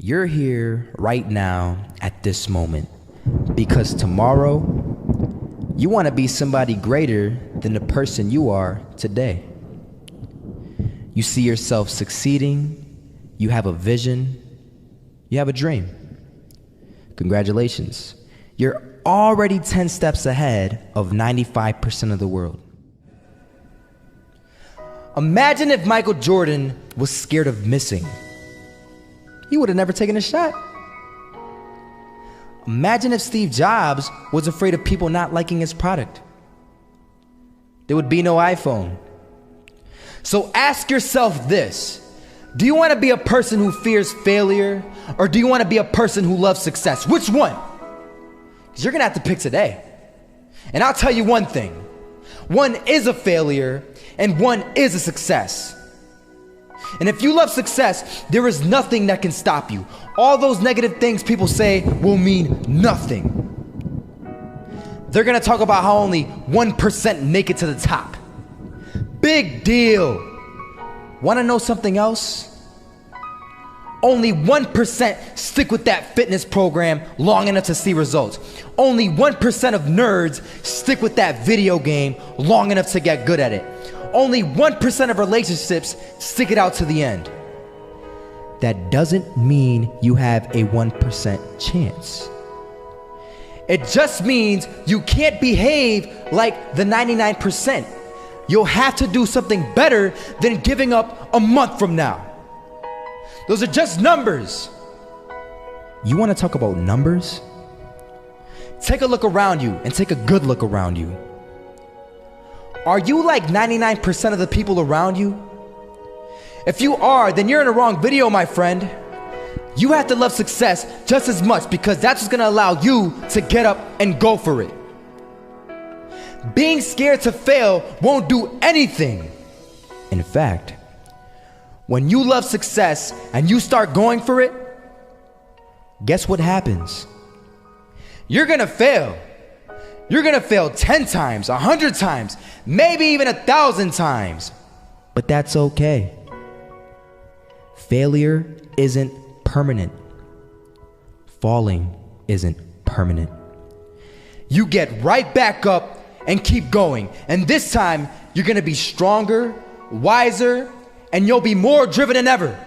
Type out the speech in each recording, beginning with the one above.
You're here right now at this moment because tomorrow you want to be somebody greater than the person you are today. You see yourself succeeding, you have a vision, you have a dream. Congratulations. You're already 10 steps ahead of 95% of the world. Imagine if Michael Jordan was scared of missing. He would have never taken a shot. Imagine if Steve Jobs was afraid of people not liking his product. There would be no iPhone. So ask yourself this: do you want to be a person who fears failure, or do you want to be a person who loves success? Which one? Because you're going to have to pick today. And I'll tell you one thing: one is a failure and one is a success. And if you love success, there is nothing that can stop you. All those negative things people say will mean nothing. They're gonna talk about how only 1% make it to the top. Big deal. Wanna know something else? Only 1% stick with that fitness program long enough to see results. Only 1% of nerds stick with that video game long enough to get good at it. Only 1% of relationships stick it out to the end. That doesn't mean you have a 1% chance. It just means you can't behave like the 99%. You'll have to do something better than giving up a month from now. Those are just numbers. You want to talk about numbers? Take a look around you and take a good look around you. Are you like 99% of the people around you? If you are, then you're in the wrong video, my friend. You have to love success just as much, because that's what's gonna allow you to get up and go for it. Being scared to fail won't do anything. In fact, when you love success and you start going for it, guess what happens? You're gonna fail. You're gonna fail 10 times, 100 times, maybe even 1,000 times. But that's okay. Failure isn't permanent. Falling isn't permanent. You get right back up and keep going. And this time, you're gonna be stronger, wiser, and you'll be more driven than ever.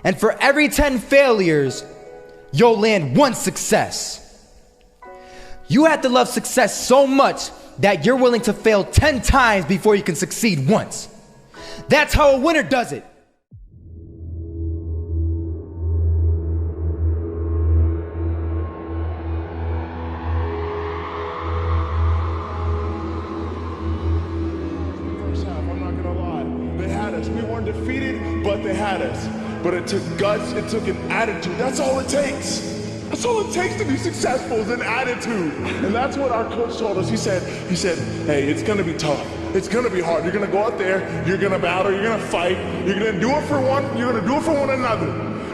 And for every 10 failures, you'll land one success. You have to love success so much that you're willing to fail 10 times before you can succeed once. That's how a winner does it. First half, I'm not gonna lie. They had us. We weren't defeated, but they had us. But it took guts, it took an attitude. That's all it takes. That's all it takes to be successful, is an attitude. And that's what our coach told us. He said, hey, it's gonna be tough. It's gonna be hard. You're gonna go out there, you're gonna battle, you're gonna fight, you're gonna do it for one, you're gonna do it for one another.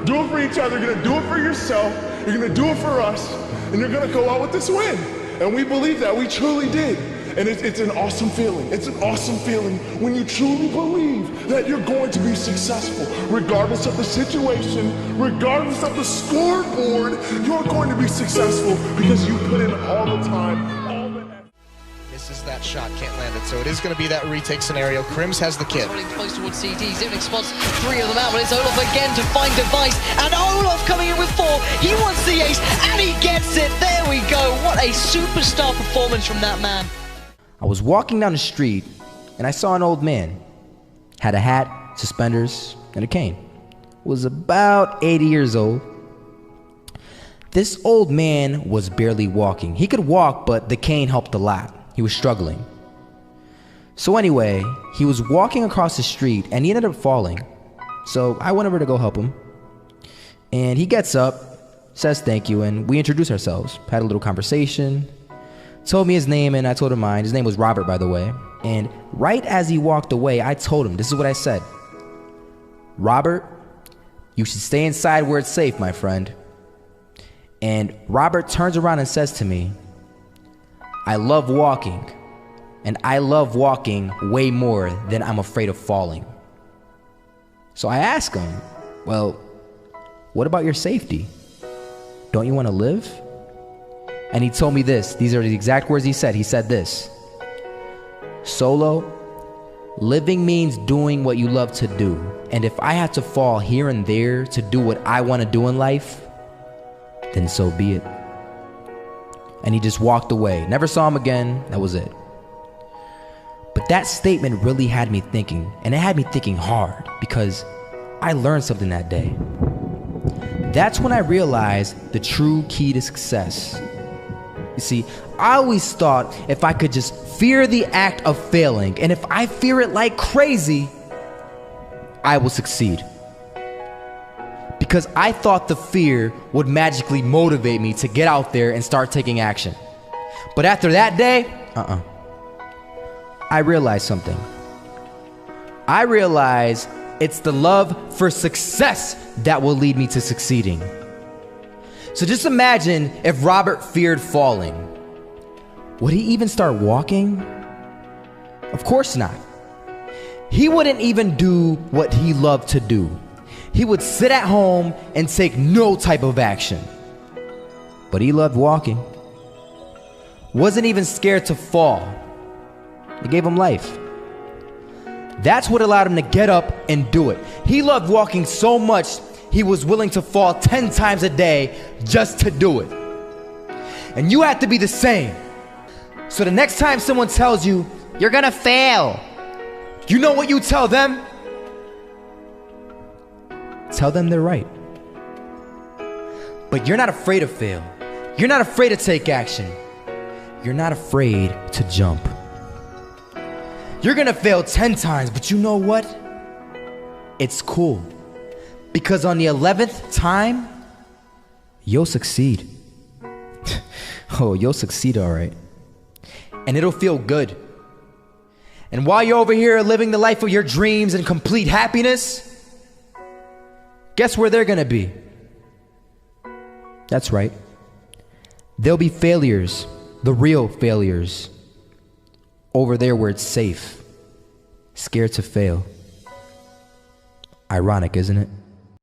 Do it for each other, you're gonna do it for yourself, you're gonna do it for us, and you're gonna go out with this win. And we believe that, we truly did. And it's an awesome feeling. It's an awesome feeling when you truly believe that you're going to be successful. Regardless of the situation, regardless of the scoreboard, you're going to be successful because you put in all the time, all the effort. Misses that shot, can't land it, so it is going to be that retake scenario. Krims has the kid. Running close towards CD, Zivnik spots 3 of them out, but it's Olaf again to find Device, and Olaf coming in with 4. He wants the ace, and he gets it. There we go. What a superstar performance from that man. I was walking down the street and I saw an old man. Had a hat, suspenders, and a cane. Was about 80 years old. This old man was barely walking. He could walk, but the cane helped a lot. He was struggling. So anyway, he was walking across the street and he ended up falling. So I went over to go help him. And he gets up, says thank you, and we introduced ourselves. Had a little conversation. Told me his name and I told him mine. His name was Robert, by the way. And right as he walked away, I told him, this is what I said: Robert, you should stay inside where it's safe, my friend. And Robert turns around and says to me, I love walking, and I love walking way more than I'm afraid of falling. So I asked him, well, what about your safety? Don't you want to live? And he told me this. These are the exact words he said. He said this: Solo, living means doing what you love to do. And if I had to fall here and there to do what I want to do in life, then so be it. And he just walked away. Never saw him again. That was it. But that statement really had me thinking, and it had me thinking hard, because I learned something that day. That's when I realized the true key to success. You see, I always thought if I could just fear the act of failing, and if I fear it like crazy, I will succeed. Because I thought the fear would magically motivate me to get out there and start taking action. But after that day, I realized something. I realized it's the love for success that will lead me to succeeding. So just imagine if Robert feared falling. Would he even start walking? Of course not. He wouldn't even do what he loved to do. He would sit at home and take no type of action. But he loved walking. Wasn't even scared to fall. It gave him life. That's what allowed him to get up and do it. He loved walking so much, he was willing to fall 10 times a day just to do it. And you have to be the same. So the next time someone tells you, you're gonna fail, you know what you tell them? Tell them they're right. But you're not afraid to fail. You're not afraid to take action. You're not afraid to jump. You're gonna fail 10 times, but you know what? It's cool. Because on the 11th time, you'll succeed. Oh, you'll succeed, all right. And it'll feel good. And while you're over here living the life of your dreams and complete happiness, guess where they're gonna be? That's right. They'll be failures, the real failures. Over there where it's safe, scared to fail. Ironic, isn't it?